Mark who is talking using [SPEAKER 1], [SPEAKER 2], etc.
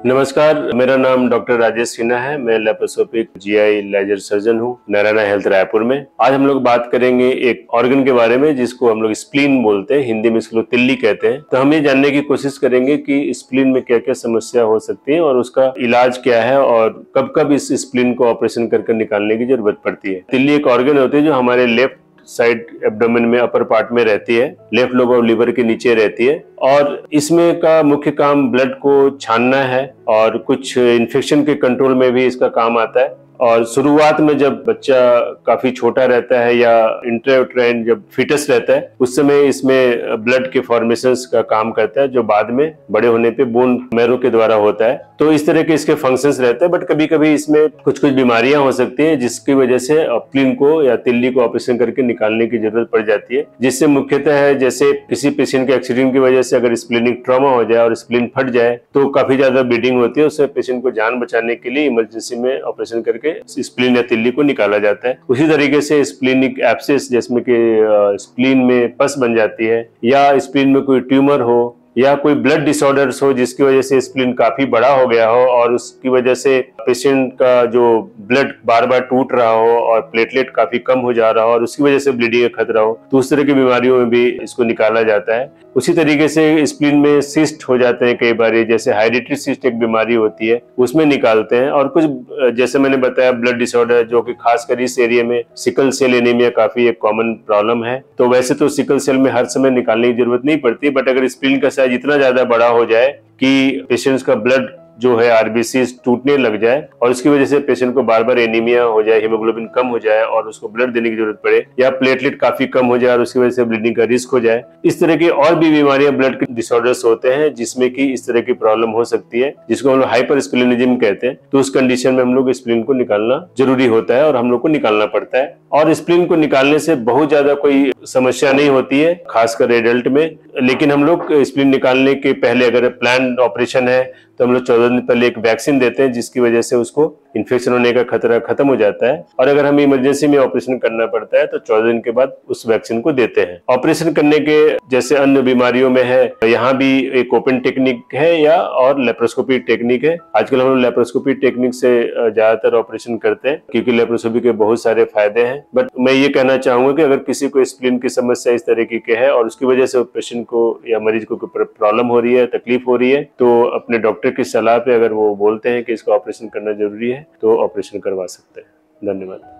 [SPEAKER 1] नमस्कार, मेरा नाम डॉक्टर राजेश सिन्हा है। मैं लेप्रोस्कोपिक जीआई लेजर सर्जन हूँ नारायण हेल्थ रायपुर में। आज हम लोग बात करेंगे एक ऑर्गन के बारे में जिसको हम लोग स्प्लीन बोलते हैं, हिंदी में इसको लोग तिल्ली कहते हैं। तो हम ये जानने की कोशिश करेंगे कि स्प्लीन में क्या क्या समस्या हो सकती है और उसका इलाज क्या है और कब कब इस स्प्लीन को ऑपरेशन कर निकालने की जरूरत पड़ती है। तिल्ली एक ऑर्गन होती है जो हमारे लेफ्ट साइड एब्डोमेन में अपर पार्ट में रहती है, लेफ्ट लोब ऑफ लिवर के नीचे रहती है और इसमें का मुख्य काम ब्लड को छानना है और कुछ इन्फेक्शन के कंट्रोल में भी इसका काम आता है। और शुरुआत में जब बच्चा काफी छोटा रहता है या इंट्रायूटेराइन जब फीटस रहता है उस समय इसमें ब्लड के फॉर्मेशंस का काम करता है जो बाद में बड़े होने पे बोन मैरो के द्वारा होता है। तो इस तरह के इसके फंक्शंस रहते हैं। बट कभी कभी इसमें कुछ बीमारियां हो सकती हैं जिसकी वजह से स्प्लीन को या तिल्ली को ऑपरेशन करके निकालने की जरूरत पड़ जाती है, जिससे मुख्यतः है जैसे किसी पेशेंट के एक्सीडेंट की वजह से अगर स्प्लीनिक ट्रॉमा हो जाए और स्प्लीन फट जाए तो काफी ज्यादा ब्लीडिंग होती है। उससे पेशेंट को जान बचाने के लिए इमरजेंसी में ऑपरेशन करके स्प्लीन या तिल्ली को निकाला जाता है। उसी तरीके से स्प्लीनिक एब्सेस जिसमें कि स्प्लीन में पस बन जाती है या स्प्लीन में कोई ट्यूमर हो या कोई ब्लड डिसऑर्डर्स हो जिसकी वजह से स्प्लीन काफी बड़ा हो गया हो और उसकी वजह से पेशेंट का जो ब्लड बार बार टूट रहा हो और प्लेटलेट काफी कम हो जा रहा हो और उसकी वजह से ब्लीडिंग का खतरा हो, तो उस तरह की बीमारियों में भी इसको निकाला जाता है। उसी तरीके से स्प्लीन में सिस्ट हो जाते हैं कई बार, जैसे हेरिडिटरी सिस्ट एक बीमारी होती है उसमें निकालते हैं। और कुछ जैसे मैंने बताया ब्लड डिसऑर्डर जो कि खासकर इस एरिया में सिकल सेल एनीमिया काफी एक कॉमन प्रॉब्लम है। तो वैसे तो सिकल सेल में हर समय निकालने की जरूरत नहीं पड़ती, बट अगर स्प्लीन का साइज इतना ज्यादा बड़ा हो जाए कि पेशेंट्स का ब्लड जो है आरबीसी टूटने लग जाए और उसकी वजह से पेशेंट को बार बार एनीमिया हो जाए, हीमोग्लोबिन कम हो जाए और उसको ब्लड देने की जरूरत पड़े या प्लेटलेट काफी कम हो जाए और उसकी वजह से ब्लीडिंग का रिस्क हो जाए, इस तरह की और भी बीमारियां ब्लड के डिसऑर्डर्स होते हैं जिसमें कि इस तरह की प्रॉब्लम हो सकती है जिसको हम लोग हाइपर स्प्लीनिज्म कहते हैं। तो उस कंडीशन में हम लोग स्प्लीन को निकालना जरूरी होता है और हम लोग को निकालना पड़ता है। और स्प्लीन को निकालने से बहुत ज्यादा कोई समस्या नहीं होती है खासकर एडल्ट में, लेकिन हम लोग स्प्लीन निकालने के पहले अगर प्लान ऑपरेशन है तो हम लोग 14 दिन पहले एक वैक्सीन देते हैं जिसकी वजह से उसको इन्फेक्शन होने का खतरा खत्म हो जाता है। और अगर हमें इमरजेंसी में ऑपरेशन करना पड़ता है तो 14 दिन के बाद उस वैक्सीन को देते हैं। ऑपरेशन करने के जैसे अन्य बीमारियों में है, यहाँ भी एक ओपन टेक्निक है या और लेप्रोस्कोपी टेक्निक है। आजकल हम लोग लेप्रोस्कोपी टेक्निक से ज्यादातर ऑपरेशन करते हैं क्योंकि लेप्रोस्कोपी के बहुत सारे फायदे हैं। बट मैं ये कहना चाहूंगा कि अगर किसी को स्प्लीन की समस्या इस तरीके की है और उसकी वजह से पेशेंट को या मरीज को प्रॉब्लम हो रही है, तकलीफ हो रही है, तो अपने डॉक्टर की सलाह पे अगर वो बोलते हैं कि इसका ऑपरेशन करना जरूरी है तो ऑपरेशन करवा सकते हैं। धन्यवाद।